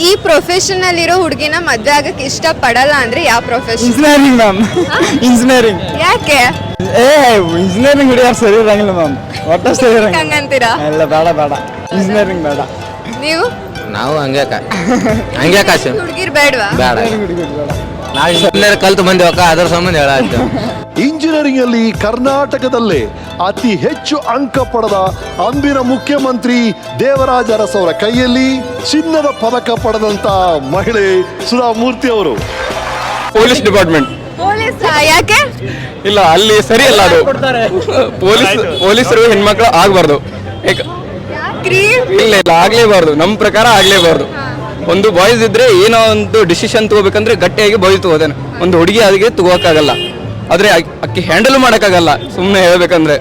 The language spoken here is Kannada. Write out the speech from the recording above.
ಈ ಪ್ರೊಫೆಷನ್ ಅಲ್ಲಿರೋ ಹುಡುಗಿನ ಮದ್ವೆ ಆಗಕ್ಕೆ ಇಷ್ಟ ಪಡಲ್ಲ ಅಂದ್ರೆ ಯಾವ ಪ್ರೊಫೆಷನ್? Engineering ma'am. ಇಂಜಿನಿಯರಿಂಗ್. ಯಾಕೆ ಇಂಜಿನಿಯರಿಂಗ್ ಹುಡುಗಿಯರು ಸರಿ ಇರಂಗಿಲ್ಲ ಮ್ಯಾಮ್. ಒಟ್ಟ ಸರಿ ಇರಂಗಿಲ್ಲ. ಹಂಗಂತೀರಾ? ಇಲ್ಲ, ಬೇಡ ಇಂಜಿನಿಯರಿಂಗ್ ಬೇಡ. ನೀವು? ನಾವು ಹಂಗೆ ಕಾಸು ಹುಡುಗಿರ್ ಬೇಡವಾ? ಬೇಡ. ನಾವು ಇಂಜಿನಿಯರ್ ಕಲ್ತು ಬಂದೇವಕ್ಕ, ಅದ್ರ ಸಂಬಂಧ ಹೇಳಾಯ್ತು. ಇಂಜಿನಿಯರಿಂಗ್ ಅಲ್ಲಿ ಕರ್ನಾಟಕದಲ್ಲೇ ಅತಿ ಹೆಚ್ಚು ಅಂಕ ಪಡೆದ ಅಂದಿನ ಮುಖ್ಯಮಂತ್ರಿ ದೇವರಾಜ ಅರಸು ಅವರ ಕೈಯಲ್ಲಿ ಚಿನ್ನದ ಪದಕ ಪಡೆದಂತ ಮಹಿಳೆ ಸುಧಾಮೂರ್ತಿ ಅವರು. Police department. ಯಾಕೆ? ಇಲ್ಲ, ಅಲ್ಲಿ ಸರಿ ಅಲ್ಲ ಅದು. ಪೊಲೀಸರು ಹೆಣ್ಮಕ್ಳು ಆಗ್ಬಾರ್ದು. ಇಲ್ಲ ಆಗ್ಲೇಬಾರ್ದು, ನಮ್ಮ ಪ್ರಕಾರ ಆಗ್ಲೇಬಾರ್ದು. ಒಂದು ಬಾಯ್ಸ್ ಇದ್ರೆ ಏನೋ ಒಂದು ಡಿಸಿಷನ್ ತಗೋಬೇಕಂದ್ರೆ ಗಟ್ಟಿಯಾಗಿ ಬಾಯ್ಸ್ ತಗೋದೇನೆ. ಒಂದು ಹುಡುಗಿ ಅದಕ್ಕೆ ತಗೋಕ್ಕಾಗಲ್ಲ, ಆದ್ರೆ ಅಕ್ಕಿ ಹ್ಯಾಂಡಲ್ ಮಾಡೋಕ್ಕಾಗಲ್ಲ ಸುಮ್ಮನೆ ಹೇಳ್ಬೇಕಂದ್ರೆ.